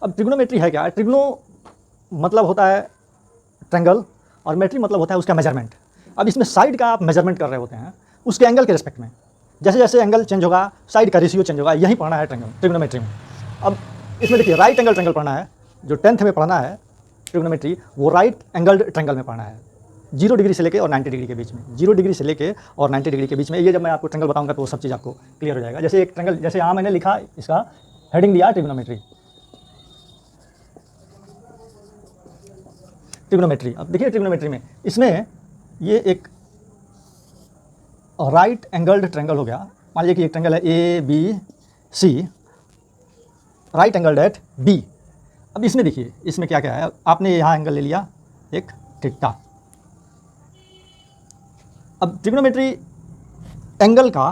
अब ट्रिग्नोमेट्री है क्या? ट्रिग्नो मतलब होता है ट्रेंगल और मेट्री मतलब होता है उसका मेजरमेंट। अब इसमें साइड का आप मेजरमेंट कर रहे होते हैं उसके एंगल के रिस्पेक्ट में। जैसे जैसे एंगल चेंज होगा साइड का रेशियो चेंज होगा। यही पढ़ना है ट्रिग्नोमेट्री में। अब इसमें देखिए राइट एंगल ट्रेंगल पढ़ना है, जो 10th में पढ़ना है ट्रिग्नोमेट्री, वो राइट एंगल्ड ट्रेंगल में पढ़ना है 0 डिग्री से लेके और 90 डिग्री के बीच में। 0 डिग्री से लेके और 90 डिग्री के बीच में। ये जब मैं आपको ट्रेंगल बताऊंगा तो वो सब चीज़ आपको क्लियर हो जाएगा। जैसे एक ट्रेंगल, जैसे यहाँ मैंने लिखा, इसका हेडिंग दिया ट्रिग्नोमेट्री। ट्रिग्नोमेट्री, अब देखिए ट्रिग्नोमेट्री में इसमें ये एक राइट एंगल्ड ट्रेंगल हो गया। मान लीजिए कि एक ट्रेंगल है ABC, right angled eight B। अब इसमें देखिए इसमें क्या क्या है, आपने यहाँ एंगल ले लिया एक थीटा। अब ट्रिग्नोमेट्री एंगल का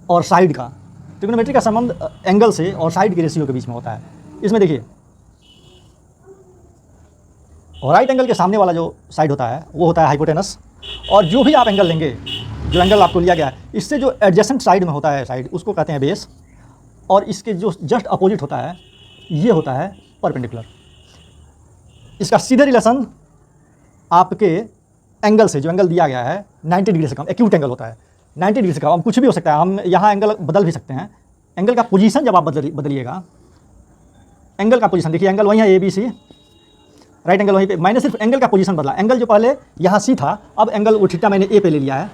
और साइड का, ट्रिग्नोमेट्री का संबंध एंगल से और साइड के रेशियो के बीच में होता है। इसमें देखिए राइट एंगल के सामने वाला जो साइड होता है वो होता है हाइपोटेनस, और जो भी आप एंगल लेंगे, जो एंगल आपको लिया गया है, इससे जो एडजेसेंट साइड में होता है साइड, उसको कहते हैं बेस, और इसके जो जस्ट अपोजिट होता है ये होता है परपेंडिकुलर। इसका सीधे रिलेशन आपके एंगल से, जो एंगल दिया गया है 90 डिग्री से कम, एक्यूट एंगल होता है 90 डिग्री से कम। अब कुछ भी हो सकता है, हम यहाँ एंगल बदल भी सकते हैं। एंगल का पोजीशन जब आप बदलिएगा, एंगल का पोजीशन देखिए, एंगल वहीं है ABC, राइट एंगल वहीं पे, मैंने सिर्फ एंगल का पोजीशन बदला। एंगल जो पहले यहाँ C था, अब एंगल वो थीटा मैंने A पे ले लिया है।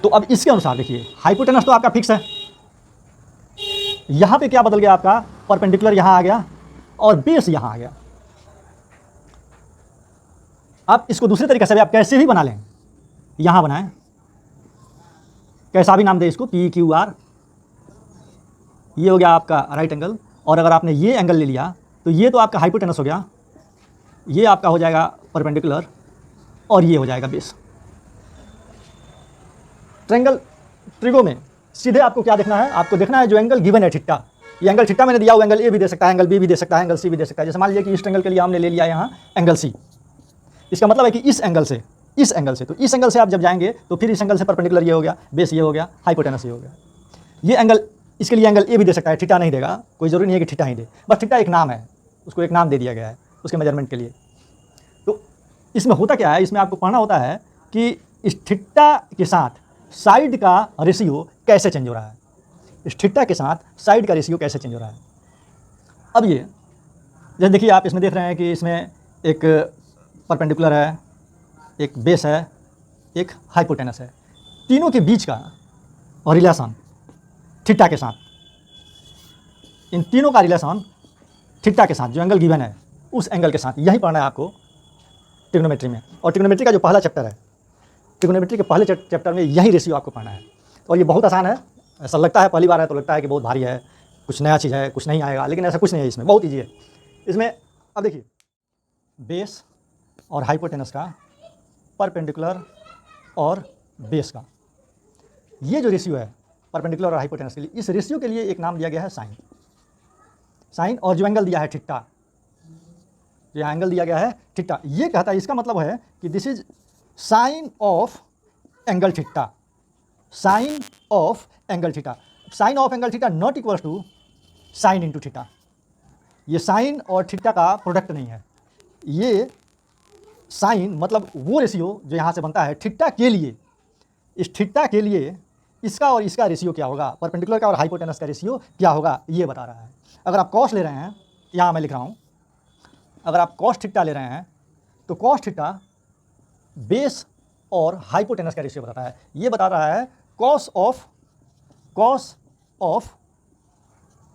तो अब इसके अनुसार देखिए हाइपोटेनस तो आपका फिक्स है, यहाँ पे क्या बदल गया आपका, परपेंडिकुलर यहाँ आ गया और बेस यहाँ आ गया। आप इसको दूसरे तरीके से भी आप कैसे भी बना लें, यहाँ बनाएं, कैसा भी नाम दे इसको, PQR, ये हो गया आपका राइट एंगल। और अगर आपने ये एंगल ले लिया तो ये तो आपका हाइपोटेनस हो गया, ये आपका हो जाएगा परपेंडिकुलर, और ये हो जाएगा बेस। ट्रिगो में सीधे आपको क्या देखना है, आपको देखना है जो एंगल गिवन है थीटा। ये एंगल थीटा मैंने दिया, वो एंगल A भी दे सकता है, एंगल B भी दे सकता है, एंगल C भी दे सकता है। जैसे मान लीजिए कि इस ट्रेंगल के लिए हमने ले लिया यहाँ एंगल C। इसका मतलब है कि इस एंगल से, तो इस एंगल से आप जब जाएंगे तो फिर इस एंगल से परपेंडिकुलर ये हो गया, बेस ये हो गया, हाइपोटेनस ये हो गया। ये एंगल, इसके लिए एंगल A भी दे सकता है, थीटा नहीं देगा, कोई ज़रूरी नहीं है कि थीटा ही दे, बस थीटा एक नाम है, उसको एक नाम दे दिया गया है उसके मेजरमेंट के लिए। तो इसमें होता क्या है, इसमें आपको पढ़ना होता है कि इस थीटा के साथ साइड का रेशियो कैसे चेंज हो रहा है, इस थीटा के साथ साइड का रेशियो कैसे चेंज हो रहा है। अब ये जैसे देखिए आप इसमें देख रहे हैं कि इसमें एक परपेंडिकुलर है, एक बेस है, एक हाइपोटेनस है। तीनों के बीच का और रिलेशन थीटा के साथ, इन तीनों का रिलेशन थीटा के साथ, जो एंगल गिवन है उस एंगल के साथ, यही पढ़ना है आपको ट्रिग्नोमेट्री में। और ट्रिग्नोमेट्री का जो पहला चैप्टर है, ट्रिग्नोमेट्री के पहले चैप्टर में यही रेशियो आपको पढ़ना है। और ये बहुत आसान है, ऐसा लगता है पहली बार है तो लगता है कि बहुत भारी है, कुछ नया चीज़ है, कुछ नहीं आएगा, लेकिन ऐसा कुछ नहीं है, इसमें बहुत ईजी है। इसमें अब देखिए बेस और हाइपोटेनस का, परपेंडिकुलर और बेस का, ये जो रेशियो है परपेंडिकुलर और हाइपोटेनस के लिए, इस रेशियो के लिए एक नाम दिया गया है साइन। और जो एंगल दिया है थीटा, जो एंगल दिया गया है थीटा, ये कहता है, इसका मतलब है कि this is sine of angle theta, sine of angle theta. Sine of angle theta not equals to sine into theta. ये साइन और थीटा का प्रोडक्ट नहीं है, ये साइन मतलब वो रेशियो जो यहाँ से बनता है थीटा के लिए, इस थीटा के लिए इसका और इसका रेशियो क्या होगा, परपेंडिकुलर का और हाइपोटेनस का रेशियो क्या होगा, ये बता रहा है। अगर आप कॉस ले रहे हैं, यहाँ मैं लिख रहा हूँ, अगर आप कॉस थीटा ले रहे हैं तो कॉस थीटा बेस और हाइपोटेनस का रेशियो बताता है। ये बता रहा है कॉस ऑफ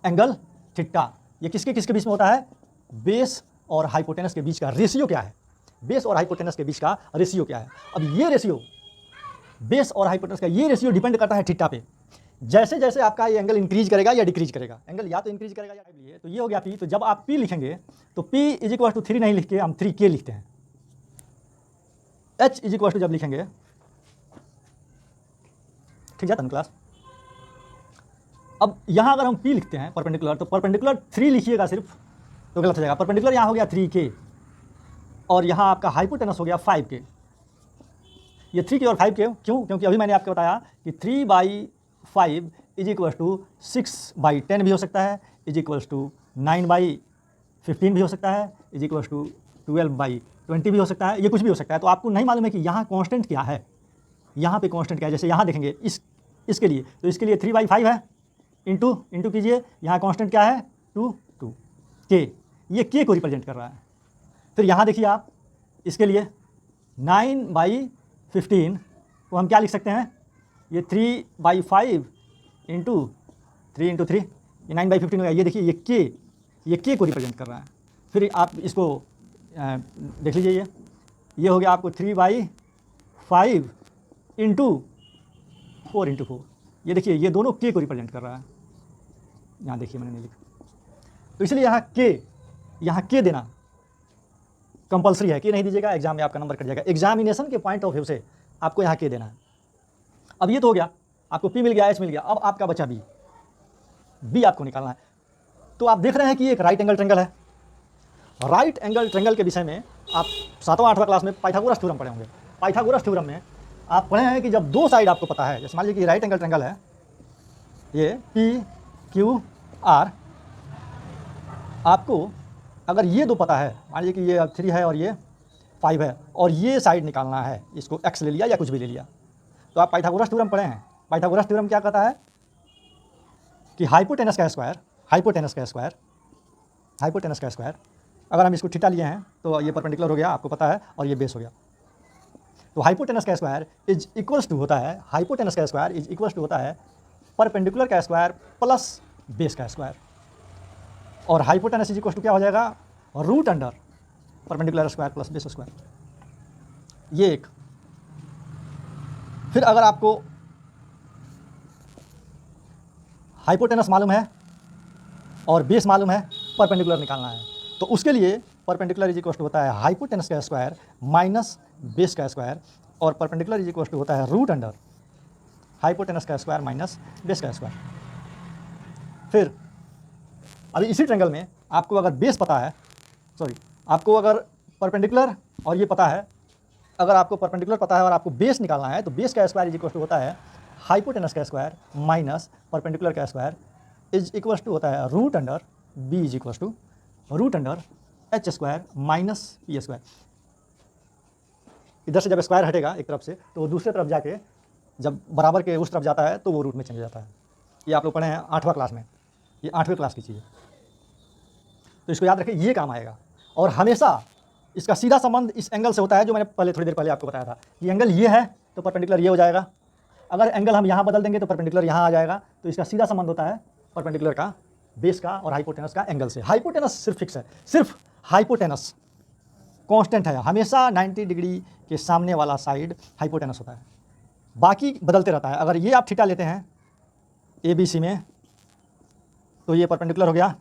एंगल थीटा, ये किसके किसके बीच में होता है, बेस और हाइपोटेनस के बीच का रेशियो क्या है, बेस और हाइपोटेनस के बीच का रेशियो क्या है। अब ये रेशियो, बेस और हाइपोटेनस का ये रेशियो डिपेंड करता है थीटा पे। जैसे जैसे आपका ये एंगल इंक्रीज करेगा या डिक्रीज करेगा, एंगल या तो इंक्रीज करेगा या डिक्रीज, तो ये हो गया P। तो जब आप P लिखेंगे तो P इज इक्वल टू 3 नहीं लिख के हम 3K लिखते हैं। H इज इक्वल टू जब लिखेंगे, ठीक है क्लास। अब यहाँ अगर हम P लिखते हैं परपेंडिकुलर, तो परपेंडिकुलर 3 लिखिएगा सिर्फ तो गलत हो जाएगा। परपेंडिकुलर यहाँ हो गया 3K और यहाँ आपका हाइपोटेनस हो गया 5K। ये 3K और 5K क्यों, क्योंकि अभी मैंने आपको बताया कि 3/5 इज इक्वल टू 6/10 भी हो सकता है, इज इक्वल्स टू 9/15 भी हो सकता है, इज इक्वल्स टू 12/20 भी हो सकता है, ये कुछ भी हो सकता है। तो आपको नहीं मालूम है कि यहाँ कांस्टेंट क्या है, यहाँ पे कांस्टेंट क्या है। जैसे यहाँ देखेंगे इसके लिए, तो इसके लिए 3/5 है, इंटू कीजिए, यहाँ कांस्टेंट क्या है 2 के, ये के को रिप्रेजेंट कर रहा है। फिर यहाँ देखिए आप, इसके लिए 9/15 को हम क्या लिख सकते हैं, ये 3/5 इंटू 3, ये 9/15 हो गया। ये देखिए ये के को रिप्रेजेंट कर रहा है। फिर आप इसको देख लीजिए, ये हो गया आपको 3/5 इंटू 4, ये देखिए ये दोनों के को रिप्रेजेंट कर रहा है। यहाँ देखिए मैंने नहीं लिखा, तो इसलिए यहाँ के देना कंपलसरी है। कि नहीं दीजिएगा एग्जाम में आपका नंबर कट जाएगा। एग्जामिनेशन के पॉइंट ऑफ व्यू से आपको यहाँ के देना है। अब ये तो हो गया, आपको पी मिल गया, एच मिल गया, अब आपका बचा बी आपको निकालना है। तो आप देख रहे हैं कि एक राइट एंगल ट्रेंगल है। राइट एंगल ट्रेंगल के विषय में आप 7वां 8वां क्लास में पाइथागोरस थ्योरम पढ़े होंगे। पाइथागोरस थ्योरम में आप पढ़े हैं कि जब दो साइड आपको पता है, जैसे मान लीजिए कि राइट एंगल ट्रेंगल है, ये पी क्यू आर, आपको अगर ये दो पता है, मान लीजिए कि ये 3 है और ये 5 है, और ये साइड निकालना है, इसको x ले लिया या कुछ भी ले लिया, तो आप पाइथागोरस थ्योरम पढ़े हैं। पाइथागोरस थ्योरम क्या कहता है कि हाइपोटेनस का स्क्वायर, अगर हम इसको थीटा लिए हैं तो ये परपेंडिकुलर हो गया, आपको पता है, और ये बेस हो गया। तो हाइपोटेनस का स्क्वायर इज इक्वल्स टू होता है परपेंडिकुलर का स्क्वायर प्लस बेस का स्क्वायर, और हाइपोटेनस इज इक्वल्स टू क्या हो जाएगा, root under perpendicular square plus base square, ये एक। फिर अगर आपको हाइपोटेनस मालूम है और बेस मालूम है, परपेंडिकुलर निकालना है, तो उसके लिए परपेंडिकुलर इज इक्वल्स टू होता है हाइपोटेनस का स्क्वायर माइनस बेस का स्क्वायर, और परपेंडिकुलर इज इक्वल्स टू होता है रूट अंडर हाइपोटेनस का स्क्वायर माइनस बेस का स्क्वायर। फिर अभी इसी ट्रेंगल में आपको अगर बेस पता है, आपको अगर परपेंडिकुलर और ये पता है, अगर आपको परपेंडिकुलर पता है और आपको बेस निकालना है, तो बेस का स्क्वायर इज इक्वल टू होता है हाइपोटेनस का स्क्वायर माइनस परपेंडिकुलर का स्क्वायर इज इक्वल टू होता है root under B is equal to root under H square minus P square. इधर से जब स्क्वायर हटेगा एक तरफ से, तो वो दूसरे तरफ जाके जब बराबर के उस तरफ जाता है तो वो रूट में चले जाता है। ये आप लोग पढ़े हैं 8वां क्लास में, ये 8वें क्लास की चीज़ है, तो इसको याद रखिए, ये काम आएगा। और हमेशा इसका सीधा संबंध इस एंगल से होता है, जो मैंने थोड़ी देर पहले आपको बताया था कि एंगल ये है तो परपेंडिकुलर ये हो जाएगा। अगर एंगल हम यहाँ बदल देंगे तो परपेंडिकुलर यहाँ आ जाएगा। तो इसका सीधा संबंध होता है परपेंडिकुलर का बेस का और हाइपोटेनस का एंगल से। हाइपोटेनस सिर्फ फिक्स है, सिर्फ हाइपोटेनस कांस्टेंट है, हमेशा 90 डिग्री के सामने वाला साइड हाइपोटेनस होता है, बाकी बदलते रहता है। अगर ये आप थीटा लेते हैं ABC में, तो ये परपेंडिकुलर हो गया,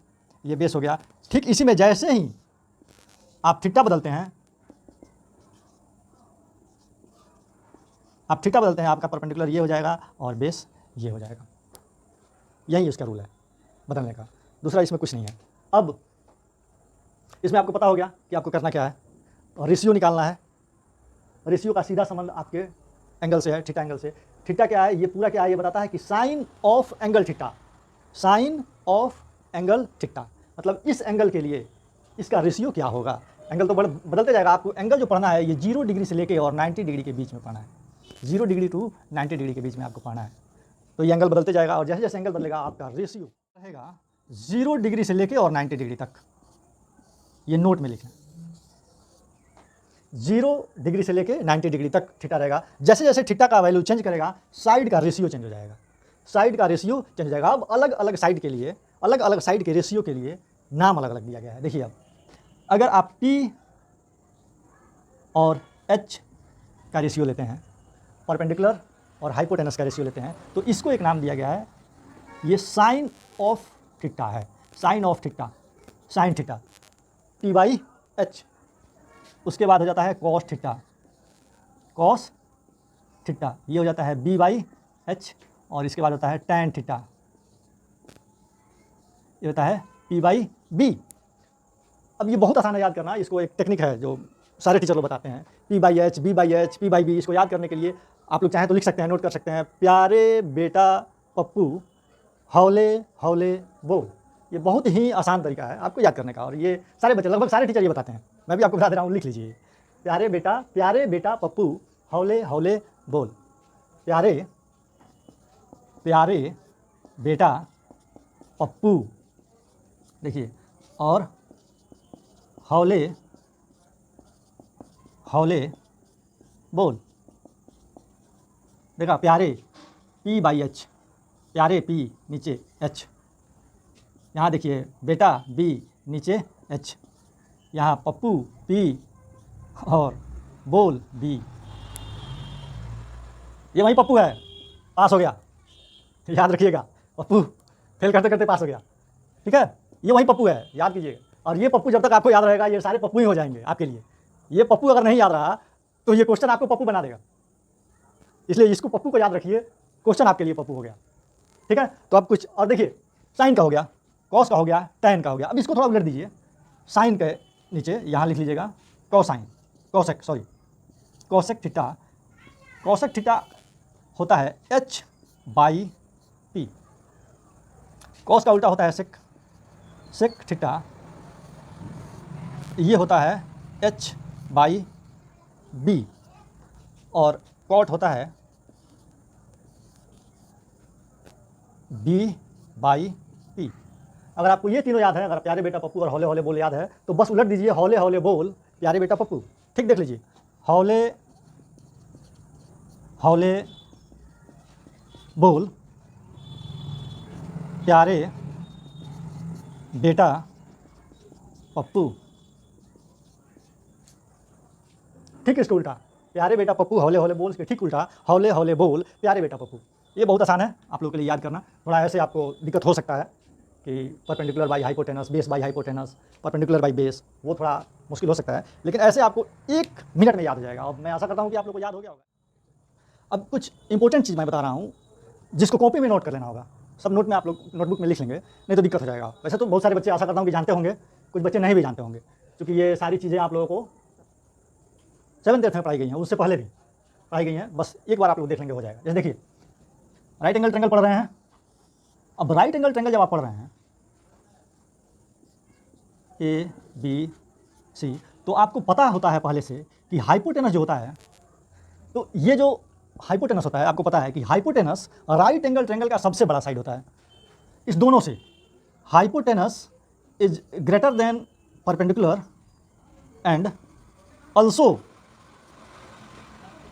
ये बेस हो गया। ठीक इसी में जैसे ही आप थीटा बदलते हैं, आपका परपेंडिकुलर ये हो जाएगा और बेस ये हो जाएगा। यही इसका रूल है बदलने का, दूसरा इसमें कुछ नहीं है। अब इसमें आपको पता हो गया कि आपको करना क्या है, और रेशियो निकालना है। रेशियो का सीधा संबंध आपके एंगल से है, थीटा एंगल से। थीटा क्या है, ये पूरा क्या है, ये बताता है कि साइन ऑफ एंगल थीटा, मतलब इस एंगल के लिए इसका रेशियो क्या होगा। एंगल तो बदलते जाएगा, आपको एंगल जो पढ़ना है ये 0 डिग्री से लेके और 90 डिग्री के बीच में पढ़ना है। 0 डिग्री टू 90 डिग्री के बीच में आपको पढ़ना है। तो ये एंगल बदलते जाएगा, और जैसे जैसे एंगल बदलेगा आपका रेशियो रहेगा 0 डिग्री से लेके और 90 डिग्री तक। ये नोट में लिखें, 0 डिग्री से लेके 90 डिग्री तक थीटा रहेगा। जैसे जैसे थीटा का वैल्यू चेंज करेगा, साइड का रेशियो चेंज हो जाएगा। अब अलग अलग साइड के लिए, अलग अलग साइड के रेशियो के लिए नाम अलग अलग दिया गया है। देखिए, अब अगर आप P और H का रेशियो लेते हैं, परपेंडिकुलर और हाइपोटेनस का रेशियो लेते हैं, तो इसको एक नाम दिया गया है, ये साइन ऑफ थीटा है। Sine theta T/H। उसके बाद हो जाता है कॉस थीटा, ये हो जाता है B/H, और इसके बाद होता है टैन थीटा, ये होता है P/B। अब ये बहुत आसान है याद करना, इसको एक टेक्निक है जो सारे टीचर लोग बताते हैं, P/H, B/H, P/B। इसको याद करने के लिए आप लोग चाहें तो लिख सकते हैं, नोट कर सकते हैं, प्यारे बेटा पप्पू हौले हौले वो। ये बहुत ही आसान तरीका है आपको याद करने का, और ये सारे बच्चे, लगभग सारे टीचर ये बताते हैं। मैं भी आपको बता दे रहा हूँ, लिख लीजिए। प्यारे बेटा पप्पू हौले हौले बोल। प्यारे बेटा पप्पू, देखिए, और हौले हौले बोल। देखा, प्यारे P/H, प्यारे P नीचे H, यहाँ देखिए बेटा B नीचे H, यहाँ पप्पू P और बोल B। ये वही पप्पू है, पास हो गया, याद रखिएगा। पप्पू फेल करते करते पास हो गया, ठीक है। ये वही पप्पू है, याद कीजिएगा। और ये पप्पू जब तक आपको याद रहेगा, ये सारे पप्पू ही हो जाएंगे आपके लिए। ये पप्पू अगर नहीं याद रहा तो ये क्वेश्चन आपको पप्पू बना देगा, इसलिए इसको पप्पू को याद रखिए, क्वेश्चन आपके लिए पप्पू हो गया, ठीक है। तो अब कुछ और देखिए, साइन का हो गया, कॉस का हो गया, टैन का हो गया। अब इसको थोड़ा उलट दीजिए, साइन के नीचे यहाँ लिख लीजिएगा कोसेक थीटा। कोसेक थीटा होता है H/P। कॉस का उल्टा होता है सेक थीटा, ये होता है H/B, और कॉट होता है B/P। अगर आपको ये तीनों याद है, अगर प्यारे बेटा पप्पू और हौले हौले बोल याद है, तो बस उलट दीजिए, हौले हौले बोल प्यारे बेटा पप्पू। ठीक, देख लीजिए, हौले हौले बोल प्यारे बेटा पप्पू। ठीक, इसको उल्टा, प्यारे बेटा पप्पू हौले हौले बोल, इसके ठीक उल्टा हौले हौले बोल प्यारे बेटा पप्पू। ये बहुत आसान है आप लोगों के लिए याद करना। थोड़ा ऐसे आपको दिक्कत हो सकता है कि perpendicular by hypotenuse, base by hypotenuse, perpendicular by base, वो थोड़ा मुश्किल हो सकता है, लेकिन ऐसे आपको 1 मिनट में याद हो जाएगा। और मैं आशा करता हूँ कि आप लोग को याद हो गया होगा। अब कुछ इंपॉर्टेंट चीज़ मैं बता रहा हूँ जिसको कॉपी में नोट कर लेना होगा। सब नोट में आप लोग नोटबुक में लिख लेंगे, नहीं तो दिक्कत हो जाएगा। वैसे तो बहुत सारे बच्चे आशा करता हूँ कि जानते होंगे, कुछ बच्चे नहीं भी जानते होंगे, क्योंकि ये सारी चीज़ें आप लोगों को 7th 8th में पढ़ाई गई हैं, उससे पहले भी पढ़ाई गई हैं। बस एक बार आप लोग देख लेंगे, हो जाएगा। जैसे देखिए, राइट एंगल ट्रायंगल पढ़ रहे हैं। अब राइट एंगल ट्रायंगल जब आप पढ़ रहे हैं ABC, तो आपको पता होता है पहले से कि हाइपोटेनस जो होता है, तो ये जो हाइपोटेनस होता है, आपको पता है कि हाइपोटेनस राइट एंगल ट्रायंगल का सबसे बड़ा साइड होता है। इस दोनों से hypotenuse is greater then perpendicular and also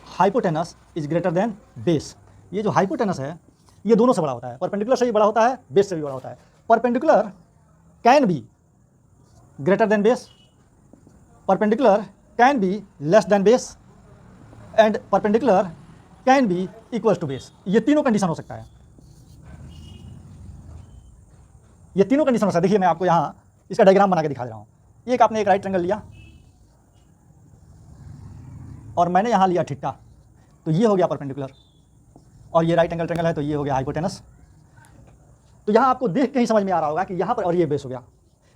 hypotenuse is greater than base. ये जो हाइपोटेनस है, ये दोनों से बड़ा होता है, परपेंडिकुलर से भी बड़ा होता है, बेस से भी बड़ा होता है। Perpendicular can be greater than base, perpendicular can be less than base, and perpendicular can be equal to base. ये तीनों कंडीशन हो सकता है, ये तीनों कंडीशन हो सकता है। देखिए, मैं आपको यहाँ इसका डायग्राम बना के दिखा रहा हूँ। एक आपने एक राइट ट्रायंगल लिया और मैंने यहाँ लिया थीटा, तो ये हो गया परपेंडिकुलर, और ये राइट एंगल ट्रायंगल है, तो ये हो गया हाइपोटेनस। तो यहाँ आपको देख के ही समझ में आ रहा होगा कि यहाँ पर, और ये बेस हो गया।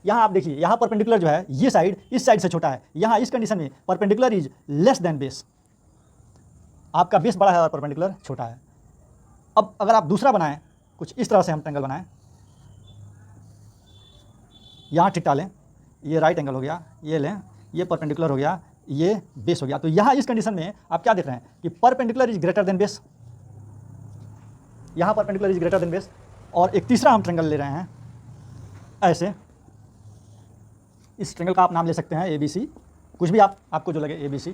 यहाँ आप देखिए, यहाँ परपेंडिकुलर जो है, ये साइड इस साइड से छोटा है। यहाँ इस कंडीशन में perpendicular is less than base, आपका बेस बड़ा है और परपेंडिकुलर छोटा है। अब अगर आप दूसरा बनाएं, कुछ इस तरह से हम ट्रायंगल बनाएं, यहाँ थीटा लें, ये राइट एंगल हो गया, ये लें, ये परपेंडिकुलर हो गया, ये बेस हो गया। तो यहाँ इस कंडीशन में आप क्या देख रहे हैं कि perpendicular is greater than base, यहाँ perpendicular is greater than base. और एक तीसरा हम ट्रायंगल ले रहे हैं ऐसे, इस ट्रायंगल का आप नाम ले सकते हैं ABC, कुछ भी आपको जो लगे, ABC।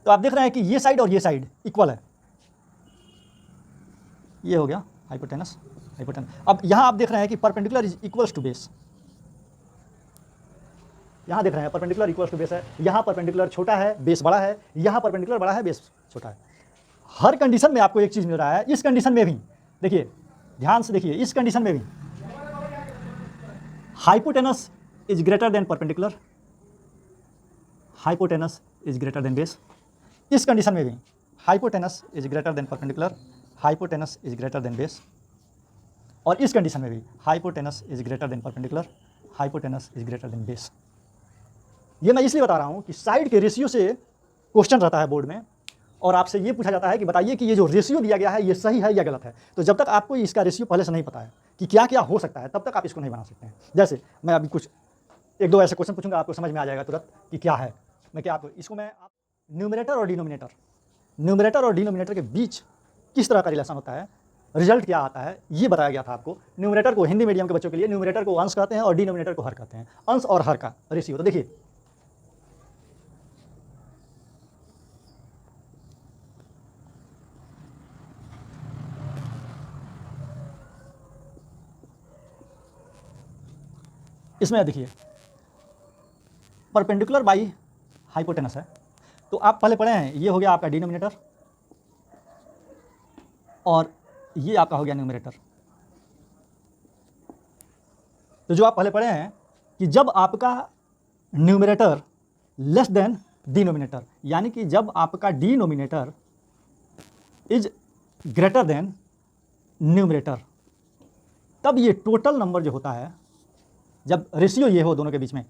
तो आप देख रहे हैं कि ये साइड और ये साइड इक्वल है, ये हो गया हाइपोटेनस। अब यहाँ आप देख रहे हैं कि perpendicular is equals to base, यहाँ देख रहे हैं परपेंडिकुलर इक्वल्स टू बेस है। यहाँ परपेंडिकुलर छोटा है, बेस बड़ा है, यहाँ परपेंडिकुलर बड़ा है, बेस छोटा है। हर कंडीशन में आपको एक चीज़ मिल रहा है। इस कंडीशन में भी देखिए, ध्यान से देखिए, इस कंडीशन में भी hypotenuse is greater then perpendicular, hypotenuse is greater than base. इस कंडीशन में भी hypotenuse is greater then perpendicular, hypotenuse is greater than base. और इस कंडीशन में भी hypotenuse is greater then perpendicular, hypotenuse is greater than base. ये मैं इसलिए बता रहा हूँ कि साइड के रेशियो से क्वेश्चन रहता है बोर्ड में, और आपसे ये पूछा जाता है कि बताइए कि ये जो रेशियो दिया गया है ये सही है या गलत है। तो जब तक आपको इसका रेशियो पहले से नहीं पता है कि क्या क्या हो सकता है, तब तक आप इसको नहीं बना सकते हैं। जैसे मैं अभी कुछ एक दो ऐसे क्वेश्चन पूछूंगा, आपको समझ में आ जाएगा तुरंत कि क्या है। मैं क्या आपको इसको मैं न्यूमरेटर और डिनोमिनेटर के बीच किस तरह का रिलेशन होता है, रिजल्ट क्या आता है, ये बताया गया था आपको। न्यूमरेटर को हिंदी मीडियम के बच्चों के लिए न्यूमरेटर को अंश कहते हैं और डिनोमिनेटर को हर कहते हैं। अंश और हर का रेशियो, तो देखिए इसमें देखिए परपेंडिकुलर बाई हाइपोटेनस है। तो आप पहले पढ़े हैं, ये हो गया आपका डिनोमिनेटर और ये आपका हो गया न्यूमरेटर। तो जो आप पहले पढ़े हैं कि जब आपका न्यूमरेटर लेस देन डिनोमिनेटर, यानी कि जब आपका denominator is greater then numerator, तब ये टोटल नंबर जो होता है, जब रेशियो ये हो दोनों के बीच में,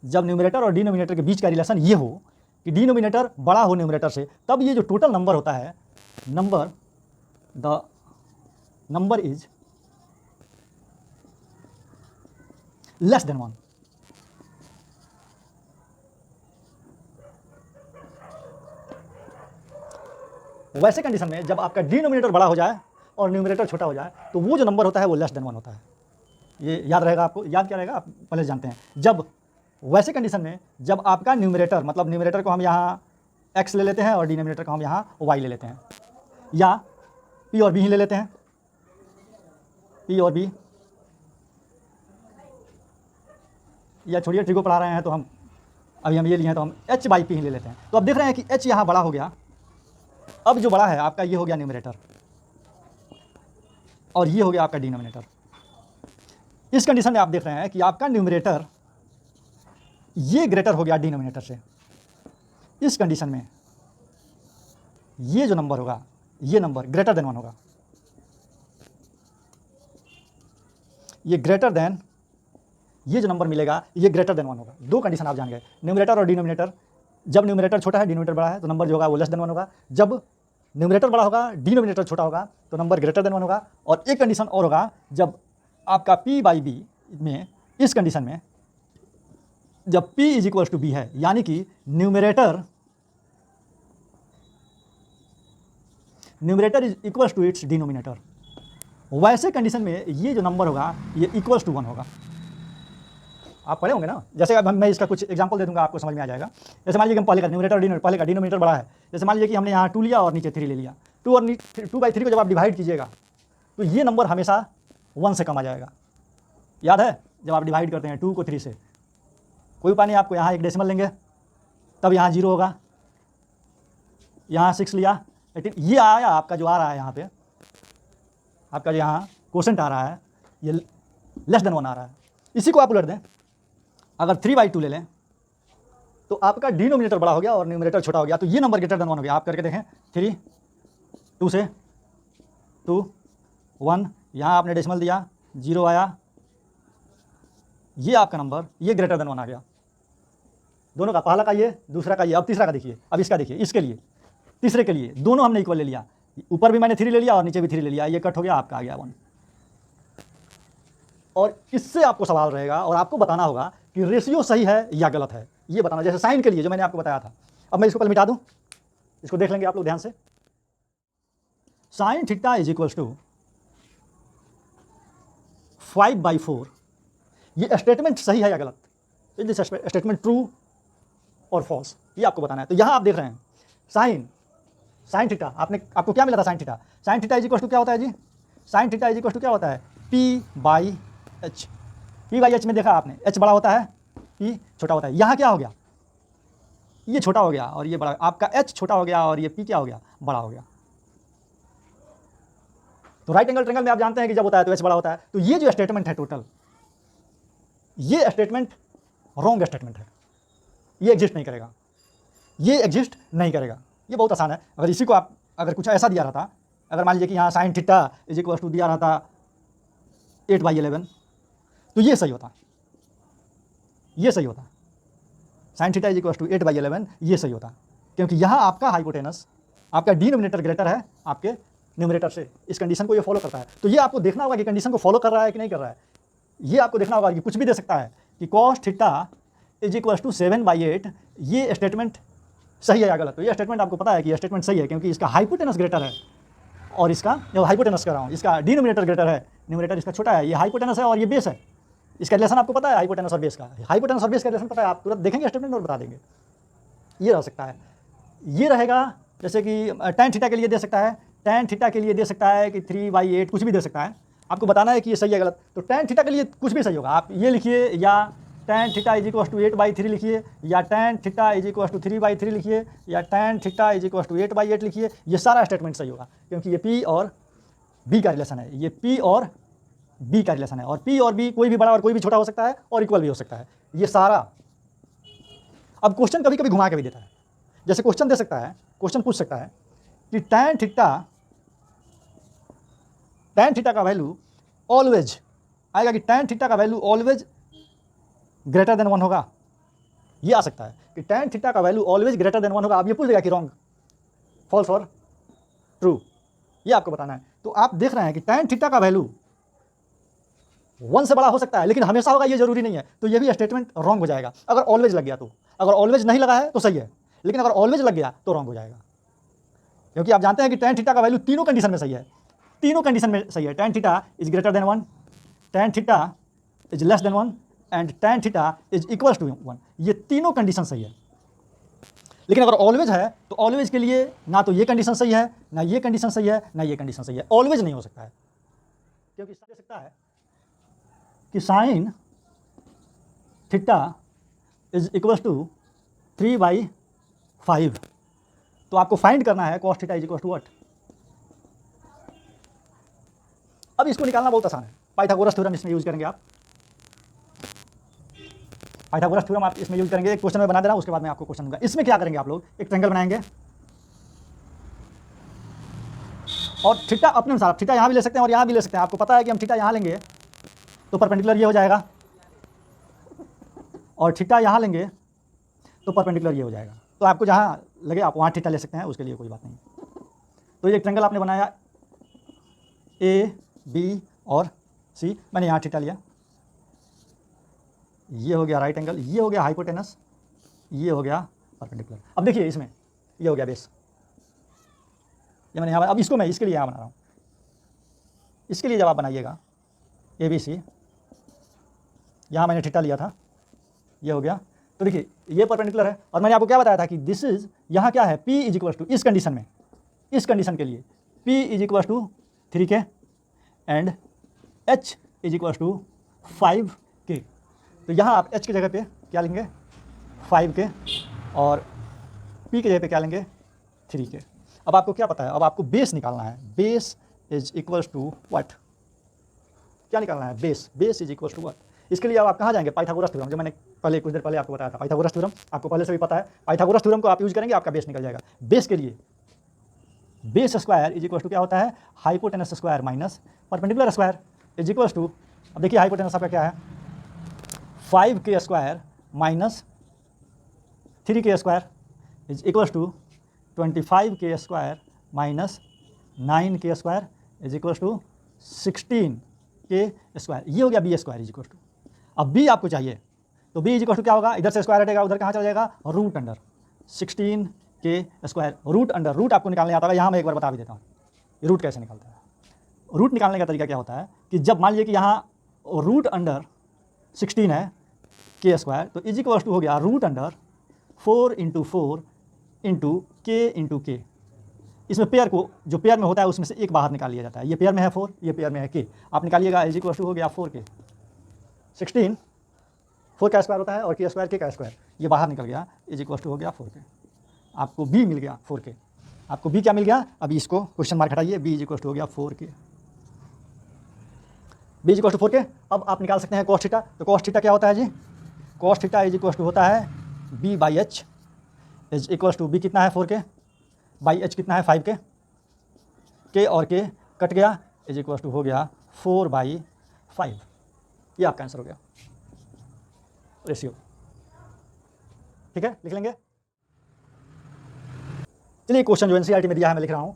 जब न्यूमरेटर और डिनोमिनेटर के बीच का रिलेशन ये हो कि डिनोमिनेटर बड़ा हो न्यूमरेटर से, तब ये जो टोटल नंबर होता है, the number is less than 1। वैसे कंडीशन में जब आपका डिनोमिनेटर बड़ा हो जाए और न्यूमरेटर छोटा हो जाए, तो वो जो नंबर होता है वो लेस देन 1 होता है। ये याद रहेगा आपको। याद क्या रहेगा, आप पहले से जानते हैं। जब वैसे कंडीशन में जब आपका न्यूमरेटर, मतलब न्यूमरेटर को हम यहाँ x ले लेते हैं और डिनोमिनेटर को हम यहाँ y ले लेते हैं, या p और b ही ले लेते हैं, p और b, या छोड़िए ट्री को पढ़ा रहे हैं तो हम अभी हम ये लिए हैं तो हम h बाई p ही ले लेते हैं। तो अब देख रहे हैं कि h यहाँ बड़ा हो गया। अब जो बड़ा है आपका ये हो गया न्यूमरेटर और ये हो गया आपका डिनोमिनेटर। इस कंडीशन में आप देख रहे हैं कि आपका न्यूमरेटर ये ग्रेटर हो गया डिनोमिनेटर से। इस कंडीशन में ये जो नंबर होगा, ये नंबर ग्रेटर देन 1 होगा। ये ग्रेटर देन, ये जो नंबर मिलेगा ये ग्रेटर देन 1 होगा। दो कंडीशन आप जान गए, न्यूमरेटर और डिनोमिनेटर। जब न्यूमरेटर छोटा है, डिनोमिनेटर बड़ा है, तो नंबर जो होगा वो लेस देन 1 होगा। जब न्यूमरेटर बड़ा होगा, डिनोमिनेटर छोटा होगा, तो नंबर ग्रेटर देन 1 होगा। और एक कंडीशन और होगा, जब आपका p बाई बी में, इस कंडीशन में जब p is equal to B है, यानी कि numerator is equal to its denominator, वैसे कंडीशन में ये जो नंबर होगा ये इक्वल टू 1 होगा। आप पढ़े होंगे ना। जैसे अब मैं इसका कुछ एग्जांपल दे दूंगा, आपको समझ में आ जाएगा। जैसे मान लीजिए हम पहले का न्यूमरेटर और डिनोमिनेटर, पहले का डिनोमिनेटर बड़ा है। जैसे मान लीजिए कि हमने यहाँ 2 लिया और नीचे 3 ले लिया। 2 और 2/3 को जब आप डिवाइड कीजिएगा तो ये नंबर हमेशा 1 से कम आ जाएगा। याद है, जब आप डिवाइड करते हैं 2 को 3 से, कोई उपाय नहीं, आपको यहाँ एक डेसिमल लेंगे तब यहाँ 0 होगा, यहाँ 6 लिया, लेकिन ये आया आपका जो आ रहा है यहाँ पे, आपका जो यहाँ क्वोशेंट आ रहा है ये लेस देन 1 आ रहा है। इसी को आप उलट दें, अगर 3/2 ले लें तो आपका डिनोमिनेटर बड़ा हो गया और न्यूमरेटर छोटा हो गया, तो ये नंबर ग्रेटर देन 1 हो गया। आप करके देखें, 3, 2 से 2, 1, यहाँ आपने डेसिमल दिया, 0 आया, ये आपका नंबर ये ग्रेटर देन 1 आ गया। दोनों का, पहला का ये, दूसरा का ये। अब तीसरा का देखिए, अब इसका देखिए, इसके लिए, तीसरे के लिए दोनों हमने इक्वल ले लिया। ऊपर भी मैंने 3 ले लिया और नीचे भी 3 ले लिया, ये कट हो गया, आपका आ गया 1। और इससे आपको सवाल रहेगा और आपको बताना होगा कि रेशियो सही है या गलत है, ये बताना। जैसे साइन के लिए जो मैंने आपको बताया था, अब मैं इसको पहले मिटा दूं, इसको देख लेंगे आप लोग ध्यान से। Sine theta is equal to 5/4। ये स्टेटमेंट सही है या गलत, इज दिस स्टेटमेंट ट्रू और फॉल्स, ये आपको बताना है। तो यहाँ आप देख रहे हैं साइन थीटा, आपको क्या मिला था sine theta? Sine theta is equal to क्या होता है जी? Sine theta is equal to क्या होता है? p/h। p/h में देखा आपने, h बड़ा होता है, p छोटा होता है। यहाँ क्या हो गया? ये छोटा हो गया और ये बड़ा, आपका h छोटा हो गया और ये p क्या हो गया? बड़ा हो गया। तो राइट एंगल ट्रायंगल में आप जानते हैं कि जब होता है तो h बड़ा होता है। तो ये जो स्टेटमेंट है टोटल, ये स्टेटमेंट रॉन्ग स्टेटमेंट है, ये एग्जिस्ट नहीं करेगा, ये एग्जिस्ट नहीं करेगा। ये बहुत आसान है। अगर इसी को आप, अगर कुछ ऐसा दिया रहता, अगर मान लीजिए कि यहाँ sine theta is equal to दिया रहता 8/11, तो ये सही होता, ये सही होता। Sine theta is equal to 8/11, ये सही होता। क्योंकि यहाँ आपका हाइपोटेनस, आपका डिनोमिनेटर ग्रेटर है आपके न्यूमरेटर से। इस कंडीशन को ये फॉलो करता है। तो ये आपको देखना होगा कि कंडीशन को फॉलो कर रहा है कि नहीं कर रहा है। ये आपको देखना होगा कि कुछ भी दे सकता है कि cos theta is equal to 7/8, ये स्टेटमेंट सही है या गलत। तो ये स्टेटमेंट आपको पता है कि ये स्टेटमेंट सही है, क्योंकि इसका हाइपोटेनस ग्रेटर है और इसका हाइपोटेनस कर रहा हूँ, इसका डिनोमिनेटर ग्रेटर है, न्यूमरेटर इसका छोटा है। ये हाइपोटेनस है और ये बेस है। इसका रिलेशन आपको पता है हाइपोटेनस और बेस का। हाइपोटेनस और बेस का रिलेशन पता है, आप तुरंत देखेंगे स्टेटमेंट और बता देंगे। ये रह सकता है, ये रहेगा जैसे कि tan थीटा के लिए दे सकता है, tan थीटा के लिए दे सकता है कि 3/8, कुछ भी दे सकता है। आपको बताना है कि ये सही है गलत। तो tan थीटा के लिए कुछ भी सही होगा। आप ये लिखिए, या tan theta is equal to 8/3 लिखिए, या tan theta is equal to 3/3 लिखिए, या tan theta is equal to 8/8 लिखिए। ये सारा स्टेटमेंट सही होगा, क्योंकि ये P और B का रिलेशन है। ये P और B का रिलेशन है, और P और B कोई भी बड़ा और कोई भी छोटा हो सकता है, और इक्वल भी हो सकता है। ये सारा। अब क्वेश्चन कभी कभी घुमा के भी देता है। जैसे क्वेश्चन दे सकता है, क्वेश्चन पूछ सकता है कि tan थीटा का वैल्यू ऑलवेज आएगा, कि tan थीटा का वैल्यू ऑलवेज ग्रेटर देन 1 होगा। ये आ सकता है कि tan थीटा का वैल्यू ऑलवेज ग्रेटर देन 1 होगा। आप ये पूछ देगा कि रॉन्ग, फॉल्स और ट्रू, ये आपको बताना है। तो आप देख रहे हैं कि tan थीटा का वैल्यू 1 से बड़ा हो सकता है, लेकिन हमेशा होगा ये जरूरी नहीं है। तो ये भी स्टेटमेंट रॉन्ग हो जाएगा अगर ऑलवेज लग गया तो। अगर ऑलवेज नहीं लगा है तो सही है, लेकिन अगर ऑलवेज लग गया तो रॉन्ग हो जाएगा। क्योंकि आप जानते हैं कि tan थीटा का वैल्यू तीनों कंडीशन में सही है, तीनों कंडीशन में सही है। tan theta is greater than 1, tan theta is less than 1 and tan theta is equal to 1। ये तीनों कंडीशन सही है। लेकिन अगर ऑलवेज है तो ऑलवेज के लिए ना तो ये कंडीशन सही है, ना ये कंडीशन सही है, ना ये कंडीशन सही है। ऑलवेज नहीं हो सकता है, क्योंकि दे सकता है कि sin theta is equal to 3/5। तो आपको फाइंड करना है cos theta is equal to what. अब इसको निकालना बहुत आसान है। पाइथागोरस थ्योरम इसमें यूज करेंगे आप। पाइथागोरस थ्योरम आप इसमें यूज करेंगे। एक क्वेश्चन में बना दे रहा हूं, उसके बाद मैं आपको क्वेश्चन दूंगा। इसमें क्या करेंगे आप लोग, एक ट्रायंगल बनाएंगे और थीटा अपने अनुसार, आप थीटा यहाँ भी ले सकते हैं और यहाँ भी ले सकते हैं। आपको पता है कि हम थीटा यहाँ लेंगे तो परपेंडिकुलर ये हो जाएगा, और थीटा यहाँ लेंगे तो परपेंडिकुलर ये हो जाएगा। तो आपको जहाँ लगे आप वहाँ थीटा ले सकते हैं, उसके लिए कोई बात नहीं। तो ये ट्रायंगल आपने बनाया A, B और C। मैंने यहाँ थीटा लिया, ये हो गया राइट एंगल, ये हो गया हाइपोटेनस, ये हो गया परपेंडिकुलर। अब देखिए इसमें ये हो गया बेस, ये मैंने यहाँ। अब इसको मैं इसके लिए यहाँ बना रहा हूँ। इसके लिए जब आप बनाइएगा ABC, यहाँ मैंने थीटा लिया था, ये हो गया। तो देखिए ये परपेंडिकुलर है, और मैंने आपको क्या बताया था कि दिस इज, यहाँ क्या है, P इज इक्वल टू, इस कंडीशन में, इस कंडीशन के लिए P is equal to 3K and H is equal to 5K। तो यहाँ आप H की जगह पे क्या लेंगे, 5K, और P की जगह पे क्या लेंगे, 3K। अब आपको क्या पता है, अब आपको बेस निकालना है। Base is equal to what, क्या निकालना है, base. Base is equal to what. इसके लिए अब आप कहाँ जाएंगे, पाइथागोरस थ्योरम, जो मैंने पहले कुछ देर पहले आपको बताया था। पाइथागोरस थ्योरम आपको पहले से भी पता है। पाइथागोरस थ्योरम को आप यूज करेंगे, आपका बेस निकल जाएगा। बेस के लिए base square is equal to क्या होता है, hypotenuse square minus perpendicular square is equal to, अब देखिए हाइपोटेनस आपका क्या है, 5K square minus 3K square is equal to 25K square minus 9K square is equal to 16K square. ये हो गया B square is equal to. अब B आपको चाहिए, तो B इज इक्वल टू क्या होगा, इधर से स्क्वायर हटेगा, उधर कहाँ चला जाएगा, root under 16K square. Root under, root आपको निकालने आता है, यहाँ मैं एक बार बता भी देता हूँ रूट कैसे निकलता है। रूट निकालने का तरीका क्या होता है कि जब मान लीजिए कि यहाँ रूट अंडर 16 है K स्क्वायर, तो इज इक्वल टू हो गया root under 4 into 4 into K into K। इसमें पेयर को, जो पेयर में होता है उसमें से एक बाहर निकाल लिया जाता है। ये पेयर में है 4, ये पेयर में है K। आप निकालिएगा, इज इक्वल टू हो गया 4K। 16 4 का स्क्वायर होता है और K स्क्वायर K का स्क्वायर, ये बाहर निकल गया, इज इक्वल टू हो गया 4K। आपको B मिल गया 4K। आपको B क्या मिल गया, अभी इसको क्वेश्चन मार्क हटाइए, B इज इक्वल टू हो गया 4K। B is equal to 4K। अब आप निकाल सकते हैं cos थीटा। तो cos थीटा क्या होता है जी, cos theta is equal to होता है B/H is equal to, B कितना है 4K, बाई H कितना है 5K, K और K कट गया, इज इक्वल टू हो गया 4/5। ये आपका आंसर हो गया, रेशियो। ठीक है, लिख लेंगे। चलिए क्वेश्चन जो एनसीईआरटी में दिया है मैं लिख रहा हूँ।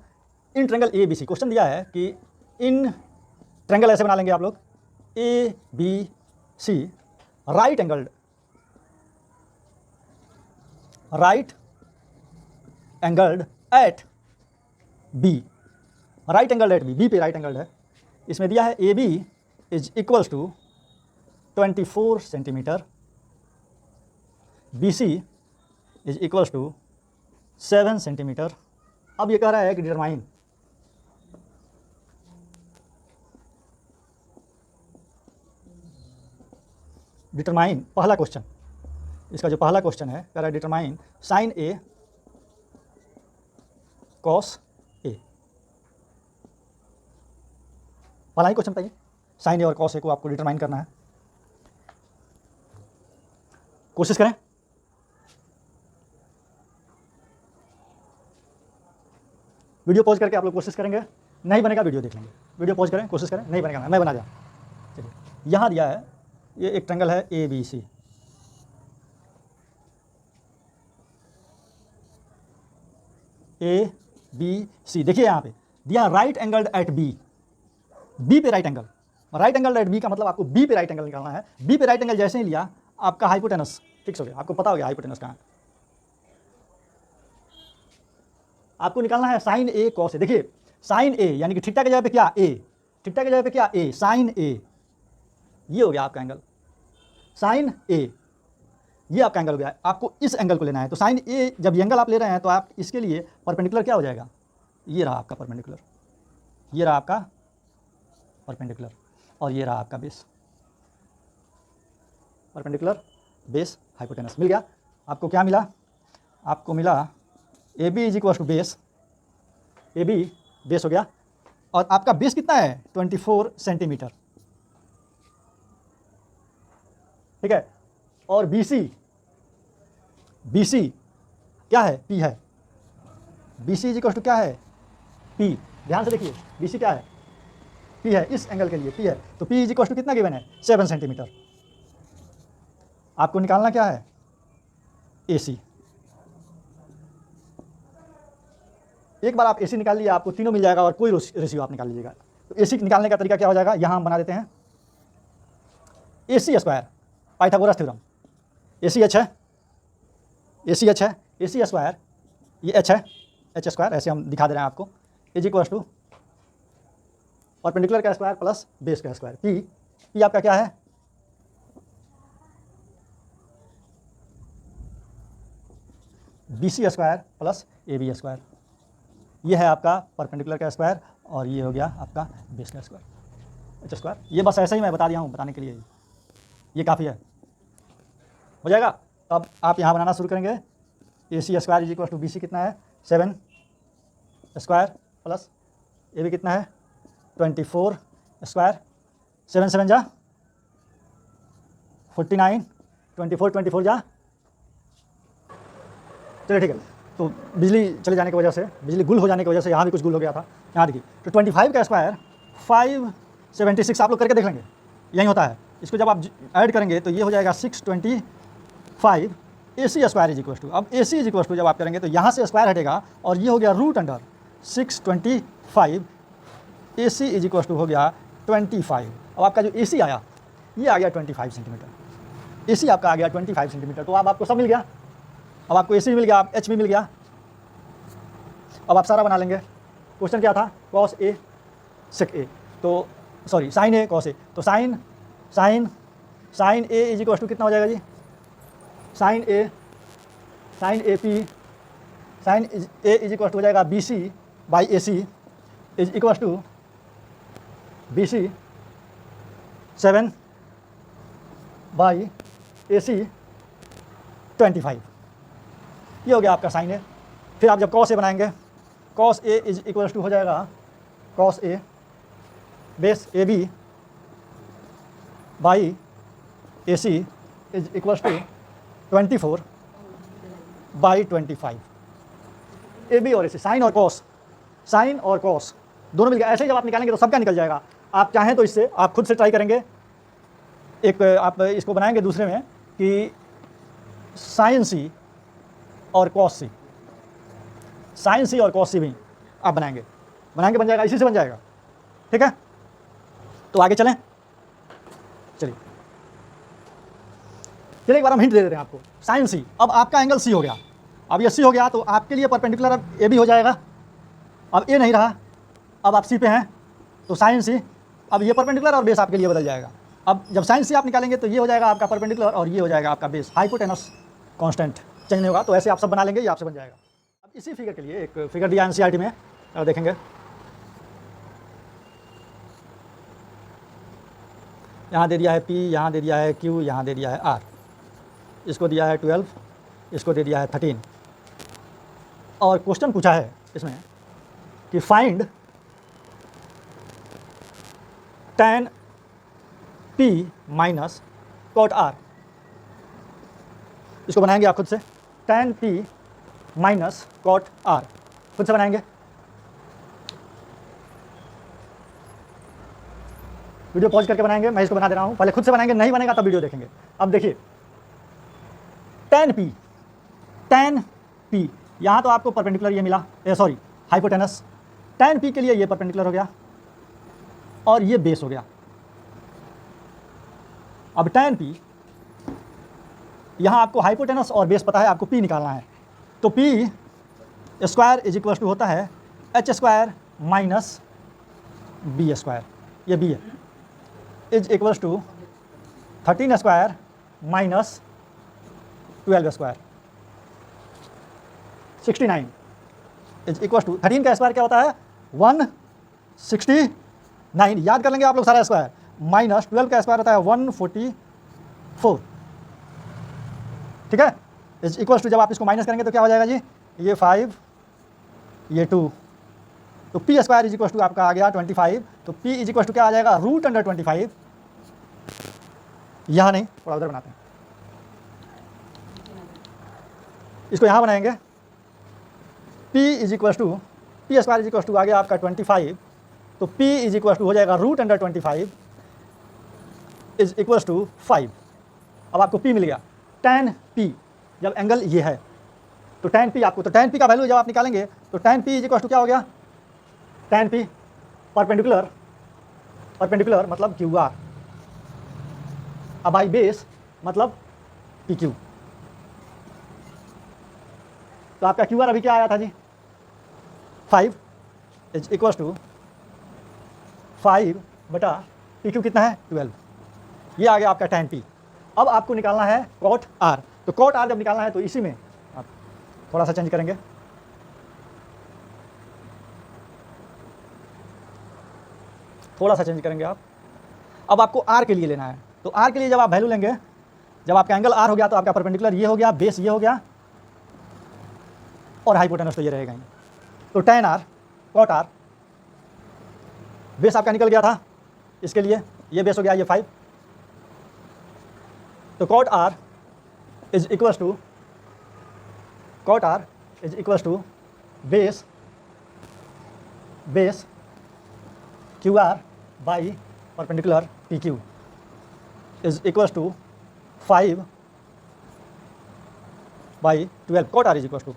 In triangle A B C question दिया है कि इन ट्रायंगल ऐसे बना लेंगे आप लोग, A B C right angled at B, right angled at B, B पे राइट एंगल्ड है। इसमें दिया है A B is equals to 24 centimeter, B C is equals to 7 centimeter. अब ये कह रहा है कि डिटरमाइन पहला क्वेश्चन, इसका जो पहला क्वेश्चन है कह रहा है डिटरमाइन साइन ए कॉस ए। पहला ही क्वेश्चन बताइए, साइन ए और कॉस ए को आपको डिटरमाइन करना है। कोशिश करें। वीडियो पॉज करके आप लोग कोशिश करेंगे, नहीं बनेगा वीडियो देख लेंगे। वीडियो पॉज करें, कोशिश करें, नहीं बनेगा मैं बना दिया। चलिए यहाँ दिया है, ये एक ट्रायंगल है A B C, A B सी। देखिए यहाँ पे दिया right angled at B, B पे right angle, right angle at B का मतलब आपको बी पे राइट एंगल निकालना है। बी पे राइट एंगल जैसे ही लिया आपका हाइपोटेनस फिक्स हो गया, आपको पता हो गया हाइपोटेनस कहाँ है। आपको निकालना है साइन ए कॉस ए। देखिए साइन ए यानी कि थीटा की जगह पे क्या ए, थीटा की जगह पे क्या ए, साइन ए, ये हो गया आपका एंगल साइन ए, ये आपका एंगल हो गया। आपको इस एंगल को लेना है, तो साइन ए जब ये एंगल आप ले रहे हैं तो आप इसके लिए परपेंडिकुलर क्या हो जाएगा, ये रहा आपका परपेंडिकुलर, ये रहा आपका परपेंडिकुलर, और ये रहा आपका बेस, परपेंडिकुलर बेस हाइपोटेनस। मिल गया आपको। क्या मिला आपको, मिला A B is equal to base, A B base हो गया, और आपका बेस कितना है 24 सेंटीमीटर, ठीक है। और बी सी क्या है, पी है, B C is equal to क्या है, पी। ध्यान से देखिए बी सी क्या है, पी है, इस एंगल के लिए पी है, तो पी इज इक्वल टू कितना गिवन है 7 सेंटीमीटर। आपको निकालना क्या है ए सी। एक बार आप ए सी निकाल लिया आपको तीनों मिल जाएगा, और कोई रेशियो आप निकाल लीजिएगा। तो ए सी निकालने का तरीका क्या हो जाएगा, यहाँ हम बना देते हैं A C square, Pythagoras theorem. A C H है, ए सी एच है, ए सी स्क्वायर ये एच है, एच स्क्वायर ऐसे हम दिखा दे रहे हैं आपको, इज इक्वल टू परपेंडिकुलर का स्क्वायर प्लस बेस का स्क्वायर। पी आपका क्या है, B C square plus A B square. ये है आपका परपेंडिकुलर का स्क्वायर, और ये हो गया आपका बेस का स्क्वायर, एच स्क्वायर। ये बस ऐसे ही मैं बता दिया हूँ, बताने के लिए ये काफ़ी है, हो जाएगा। अब आप यहाँ बनाना शुरू करेंगे। A C square is equal to B C कितना है 7 स्क्वायर प्लस ए बी कितना है 24 स्क्वायर, 7 7 जा 49, 24 जा, चलिए ठीक है। तो बिजली चले जाने की वजह से, बिजली गुल हो जाने की वजह से यहाँ भी कुछ गुल हो गया था। यहाँ देखिए तो 25 का स्क्वायर 576, आप लोग करके देख लेंगे, यही होता है। इसको जब आप ऐड करेंगे तो ये हो जाएगा 625 A C square is equal to. अब ए सी इज इक्वल टू जब आप करेंगे तो यहाँ से स्क्वायर हटेगा, और ये हो गया root under 625 A C is equal to हो गया 25। अब आपका जो ए सी आया ये आ गया 25 सेंटीमीटर, ए सी आपका आ गया 25 सेंटीमीटर। तो अब आपको सब मिल गया, अब आपको ए सी भी मिल गया, आप एच भी मिल गया। अब आप सारा बना लेंगे। क्वेश्चन क्या था, कॉस ए सेक ए, तो sorry sine A cos A, तो sine A is equal to कितना हो जाएगा जी, sine A P, sine A is equal to हो जाएगा B C by A C is equal to B C 7 by A C 25। ये हो गया आपका साइन ए। फिर आप जब कॉस ए बनाएंगे, cos A is equal to हो जाएगा cos A base A B by A C is equal to 24 by 25। A B और ए सी, साइन और कॉस दोनों मिल गया। ऐसे ही जब आप निकालेंगे तो सबका निकल जाएगा। आप चाहें तो इससे आप खुद से ट्राई करेंगे, एक आप इसको बनाएंगे दूसरे में कि साइन सी और कॉस सी, साइन सी और कॉस सी भी आप बनाएंगे बन जाएगा, इसी से बन जाएगा। ठीक है, तो आगे चलें। चलिए एक बार हम हिंट दे देते हैं आपको। साइन सी, अब आपका एंगल सी हो गया, अब ये सी हो गया तो आपके लिए परपेंडिकुलर अब ए भी हो जाएगा। अब ए नहीं रहा, अब आप सी पे हैं तो साइन सी, अब ये परपेंडिकुलर और बेस आपके लिए बदल जाएगा। अब जब साइन सी आप निकालेंगे तो ये हो जाएगा आपका परपेंडिकुलर और ये हो जाएगा आपका बेस। हाइपोटेनस कांस्टेंट चेंज नहीं होगा, तो ऐसे आप सब बना लेंगे, ये आपसे बन जाएगा। अब इसी फिगर के लिए एक फिगर दिया एनसीईआरटी में, और देखेंगे यहाँ दे दिया है P, यहाँ दे दिया है Q, यहाँ दे दिया है R, इसको दिया है 12, इसको दे दिया है 13, और क्वेश्चन पूछा है इसमें कि find tan P minus cot R। इसको बनाएंगे आप खुद से, tan P minus cot R खुद से बनाएंगे। वीडियो पॉज करके बनाएंगे, मैं इसको बना दे रहा हूँ, पहले खुद से बनाएंगे, नहीं बनेगा तब वीडियो देखेंगे। अब देखिए tan P यहाँ तो आपको परपेंडिकुलर ये मिला, सॉरी हाइपोटेनस, tan P के लिए ये परपेंडिकुलर हो गया और ये बेस हो गया। अब tan P यहाँ आपको हाइपोटेनस और बेस पता है, आपको P निकालना है, तो P square is equal to होता है H square minus B square, ये B है, is equals to 13 square minus 12 square, 69 is equals to 13 का स्क्वायर क्या होता है 169, याद कर लेंगे आप लोग सारा स्क्वायर, माइनस 12 का स्क्वायर होता है 144। ठीक है, इज इक्वल्स टू जब आप इसको माइनस करेंगे तो क्या हो जाएगा जी, ये 5 ये 2, तो P square is equal to आपका आ गया 25, तो P इज इक्वल टू क्या आ जाएगा √25, यहाँ नहीं थोड़ा उधर बनाते हैं, इसको यहाँ बनाएंगे, P is equal to P square is equal to आ गया आपका 25, तो P इज इक्वल टू हो जाएगा √25 इज इक्वल टू 5। अब आपको P मिल गया। tan P जब एंगल ये है तो tan P आपको, तो tan P का वैल्यू जब आप निकालेंगे तो tan P is equal to क्या हो गया, tan P परपेंडिकुलर मतलब QR, अब बाई बेस मतलब PQ, तो आपका QR अभी क्या आया था जी 5 इज इक्वल टू 5 बटा PQ कितना है 12, ये आ गया आपका tan P। अब आपको निकालना है cot R, तो cot R जब निकालना है तो इसी में आप थोड़ा सा चेंज करेंगे, आप। अब आपको R के लिए लेना है, तो R के लिए जब आप वैल्यू लेंगे, जब आपका एंगल R हो गया तो आपका परपेंडिकुलर ये हो गया, बेस ये हो गया और हाइपोटेनस तो ये रहेगा ही, तो tan R cot R, base आपका निकल गया था, इसके लिए ये बेस हो गया ये 5, तो cot R is equal to base QR by perpendicular PQ is equal to 5 by 12, cot R is equal to,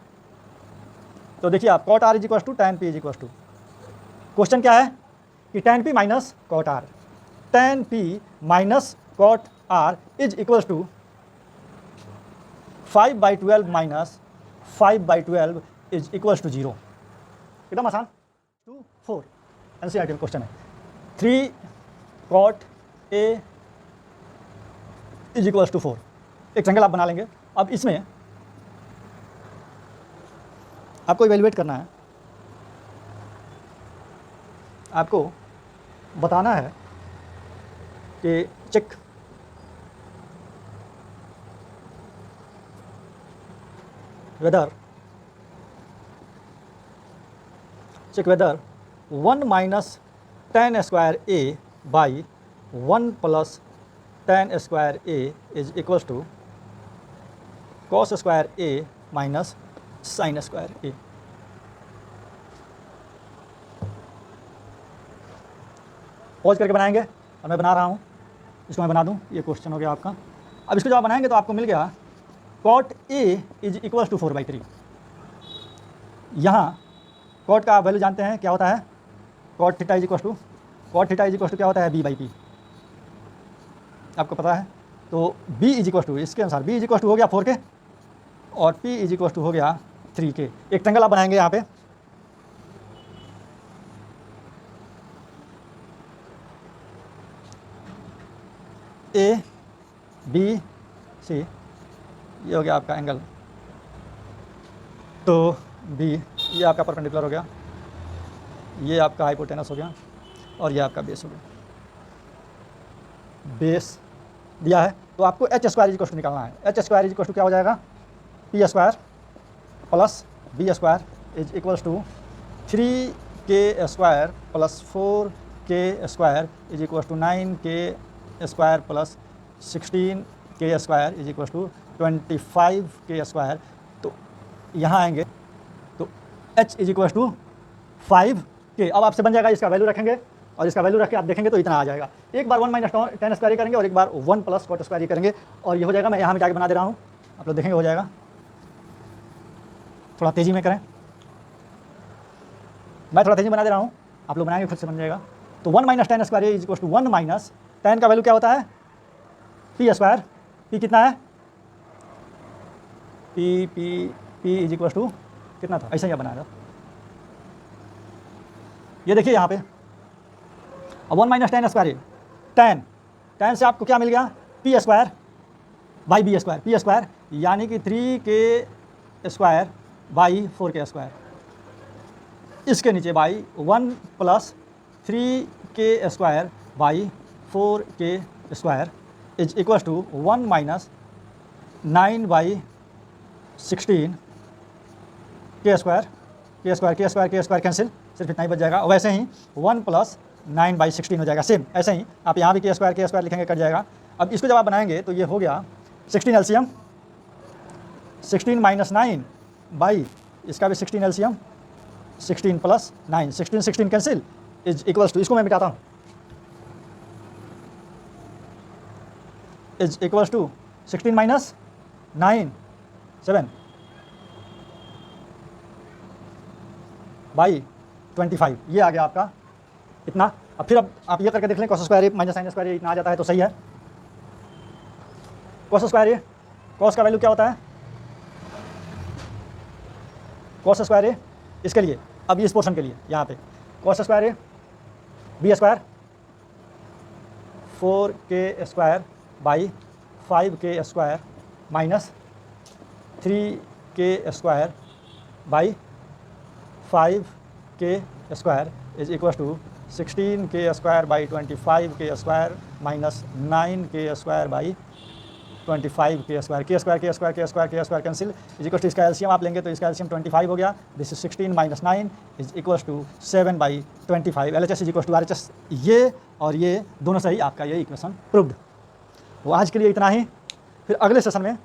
तो देखिए आप cot R is equal to tan P is equal to, question क्या है कि tan P minus cot R, tan P minus cot R is equal to 5/12 minus 5/12 is equal to 0, एकदम आसान। 2 4 NCERT में question है, 3 cot A is equal to 4, एक triangle आप बना लेंगे। अब इसमें आपको इवेल्युएट करना है, आपको बताना है कि check whether 1 minus tan square A by 1 plus tan square A is equals to cos square A minus sin square A। Pause करके बनाएंगे और मैं बना रहा हूँ, इसको मैं बना दूँ, ये क्वेश्चन हो गया आपका। अब इसको जब बनाएंगे तो आपको मिल गया cot A is equal to 4/3, यहाँ कॉट का वैल्यू जानते हैं क्या होता है, cot theta is equal to क्या होता है, बी बाई पी, आपको पता है। तो b इज इक्वल टू, इसके अनुसार b इज इक्वल टू हो गया 4k और p इज इक्वल टू हो गया 3k। एक ट्रायंगल आप बनाएंगे यहाँ पे, ए बी सी, ये हो गया आपका एंगल, तो b ये आपका परपेंडिकुलर हो गया, ये आपका हाइपोटेनस हो गया और ये आपका बेस हो गया। बेस दिया है तो आपको H square is equal to निकालना है। H square is equal to क्या हो जाएगा, P square plus B square is equals to 3k square plus 4k square is equals to 9k square plus 16k square is equals to 25k square. तो यहाँ आएंगे तो h is equals to 5k। अब आपसे बन जाएगा, इसका value रखेंगे और इसका वैल्यू रख के आप देखेंगे तो इतना आ जाएगा। एक बार 1 माइनस tan स्क्वायर करेंगे और एक बार 1 प्लस कॉट स्क्वायर करेंगे और ये हो जाएगा। मैं यहाँ मिटा के बना दे रहा हूँ, आप लोग देखेंगे हो जाएगा। थोड़ा तेज़ी में करें, मैं थोड़ा तेज़ी बना दे रहा हूँ, आप लोग बनाएंगे खुद से बन जाएगा। तो 1 minus tan square is equal to 1 minus tan का वैल्यू क्या होता है, पी स्क्वायर। पी कितना है, पी इज इक्वल टू कितना था, ऐसा ही बनाएगा। ये देखिए यहाँ पे अब 1 माइनस tan स्क्वायर, tan से आपको क्या मिल गया, P square by B square, P square यानी कि 3k square by 4k square, इसके नीचे by 1 plus 3k square by 4k square is equal to 1 minus 9 by 16 k square cancel, सिर्फ इतना ही बच जाएगा। वैसे ही 1 प्लस 9 बाई 16 हो जाएगा, सेम ऐसे ही आप यहाँ भी k स्क्वायर लिखेंगे, कट जाएगा। अब इसको जब आप बनाएंगे तो ये हो गया 16 एलसीएम, 16 माइनस 9 बाई इसका भी 16 LCM, 16 plus 9, 16 cancel is equals to, इसको मैं मिटाता हूँ, is equals to 16 minus 9 7 by 25, ये आ गया आपका इतना। अब फिर अब आप ये करके देख लें, cos square minus sine square इतना आ जाता है तो सही है। कॉस स्क्वायर, कॉस का वैल्यू क्या होता है, कॉस स्क्वायर इसके लिए, अब इस पोर्शन के लिए यहाँ पे cos square B square 4k square by 5k square minus 3k square by 5k square is equal to 16k square by 25k square minus 9k square by 25k square, k square cancel is equal to, इसका LCM आप लेंगे तो इसका LCM 25 हो गया। This is 16 minus 9 is equal to 7 by 25, LHS is equal to RHS। ये और ये दोनों सही, आपका ये इक्वेशन प्रूव्ड। वो आज के लिए इतना ही, फिर अगले सेशन में